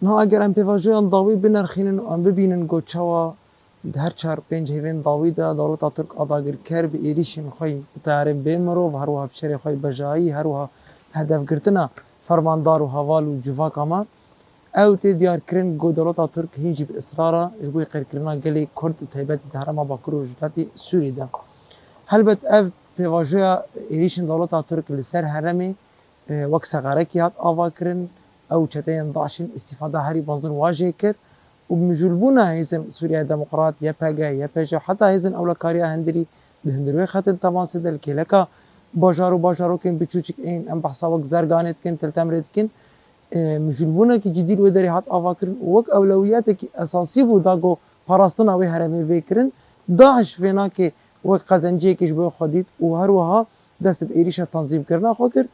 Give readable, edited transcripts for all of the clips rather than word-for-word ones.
نه اگر ام پیواژویان داوی بنرخینن و ام ببینن گو چوا هر چهار پنج هیوین داوی دا دولت ترک آداگر کر به ایریشن خوی تارم بیمرو و هر وها بشری خوی بجایی هر وها هدف گرتنا فرماندار و حوال و جواک اما او تی دیار کرن گو دولت ترک هنجی به اصرارا جبوی قیر کرنا گلی کرد و تایبت دهرما باکر و جلاتی سوری دا هلبت اف پیواژویا ایریشن دولت ترک لسر هرمی وەک سەغارەکی هات ئاوا کردن ئەو چەتەیان داعشین استیفاده هەری بەزن واژێ کرد و مژولبوونا هێزن سووریا دەموقرات یا پێگە یا پێژە حتا هێزن ئەولەکاریە هەندری هەندروێ خەتن تەماسەدە کێلەکە باژار و باژارۆکên biçûçik ên em behsa wek zerganê dikin tiltemrê dikin mijûlbûnekî cidî wê derê hat avakirin û wek ewlewiyetekî esasî bû da got parastina wê herêmê vê kirin Daeş vê nake wek qezenciyekî ji bo xwe dît û her wiha dest bi êrişa tanzîmkirina xwe kir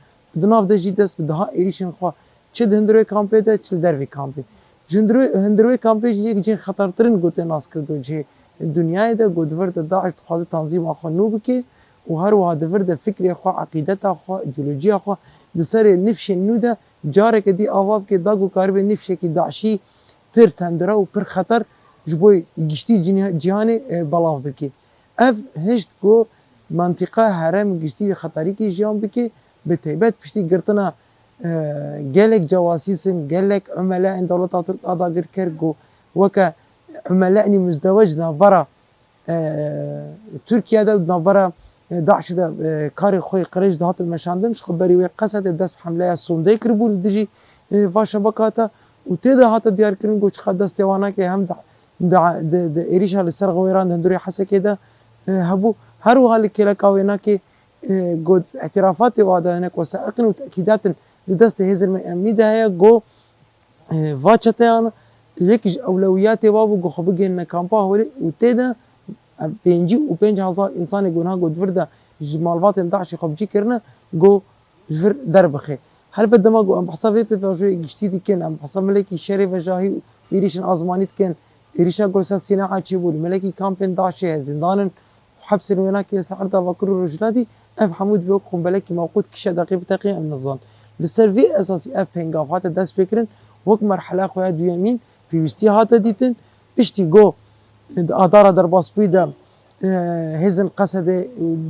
di nav de jî dest bi daha êrişên xwe çi di hundirê kampê de çi li dervê kampê ji hundirê kampê jî yek cihên xetertirin gotê nas kirdo cihê dunyayê de got divir de Daeş dixwaze tanzîma xwe nû bike û her wiha divir de fikrê xwe eqîdeta xwe îdeolojiya xwe di serê nifşên nû de careke dî ava bike da got karibe nifşekî Daişî pir tendira û pir xeter ji bo giştî cîhanê belav bike ev hişt got منطقه هرم گشتی خطری کی جیان بکی به تیبت پشتی گرتنا گلک جواسیسن گلک عملاء دولت ترک آداگر کر گو وکا عملاء مزدوج نابرا ترکیه ده نابرا داعش ده کاری خوی قریش دهات المشاندن خبری و قصد دست حمله سونده کربول دیجی و شبکاتا و تیده هات دیار کرن گو چخد دست وانا که هم ده ایریشا لسر غویران دندوری حسکه ده هبو هر وهالي كلا كاوينا كي قد اعترافات وعدانك وثائق وتاكيدات دست هزر امني ده هي جو فاتشتان يكج اولويات وابو جو خبجن كامبا هولي وتدا بينجي وبينج هزار انسان يقولها قد فردا جمالات داعش خبجي كرنا جو فر دربخي هل بد ما جو ام حساب في جو جديد كان ام حساب ملكي شريف جاهي يريشن ازمانيت كان يريشا جوسا صناعه تشيبول ملكي كامبين داعش زندان حبس هناك سعرض وكل الرجلاتي اف حمود بيوقهم بلاكي موقوت كشا دقيق بتقي من الظن للسيرفي اساسي اف هنقاف هاتا داس فكرن وك مرحله خويا دو يمين في وستي هاتا ديتن بشتي جو اداره درباس بيدا هزن قصد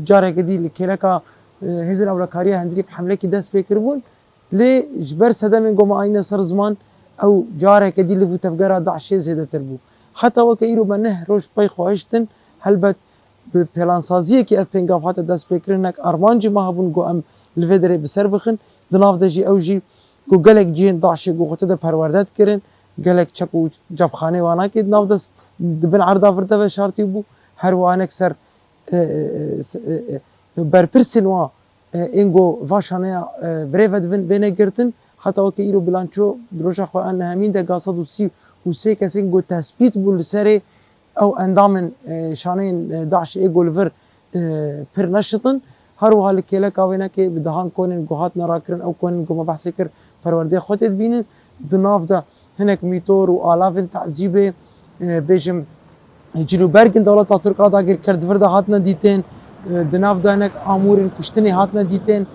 جارك دي لكيلكا هزن اولكاريا هندري بحمله كي داس فكربون لي جبر سدا من جو معين سر زمان او جارك دي اللي تفجر داعش زياده تربو حتى وكيرو بنه روش باي خواشتن هلبت پلانسازیه که اف پنگافات دست بکرنک ارمانجی ما هبون گو ام لفدره بسر بخن دناف دجی اوجی گو گلک جین داعش گو خطه ده پروردت کرن گلک چکو جبخانه وانا که دناف دست دبن عرضا فرده و شارتی بو هر وانک سر برپرسن وا اینگو واشانه بریفت بینه گرتن حتی وکی ایرو بلانچو دروشا خواه ان همین ده گاسد و سی کسی گو تثبیت بول سره او اندامن شانين داعش ايجولفر بير نشطن هر وهال كيلا كاوينا كي بدهان كونن جوهات نراكرن او كونن جو مبحثكر فروردي خوتت بينن دناف دا هناك ميتور والافن تعذيبه بيجم جنوبرگن دولت ترک داگر کرد وردا هاتنا ديتن دناف دا هناك امورن كشتني هاتنا ديتن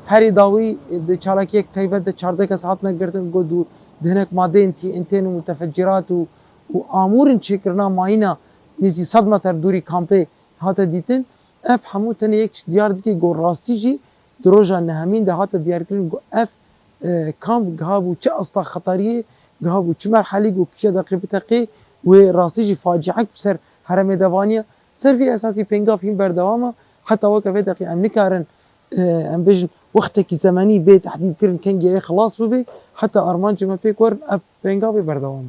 هري داوي د چالاكي یک تايبت د 14 کس هاتنا گردن گو دو هناك ماده انتين متفجرات و امورن چکرنا ماینا نزی 100 متر دوری کامپه هاتا دیتن اف همو تنه یک دیار دیگه گو راستی جی دروجا نهمین ده هاتا دیار کرن گو اف کامپ گهابو چه اصلا خطریه گهابو چه مرحلی گو کشه دقیقه تقی و راستی جی فاجعه بسر حرم دوانیه سر في اساسي بينغاف هم بردوامه حتى وقف دقيقه ام نكارن ام بيجن وقتك زماني بي تحديد كرن كان جاي خلاص ببي حتى ارمان جما بيكور اب بينغاف بردوام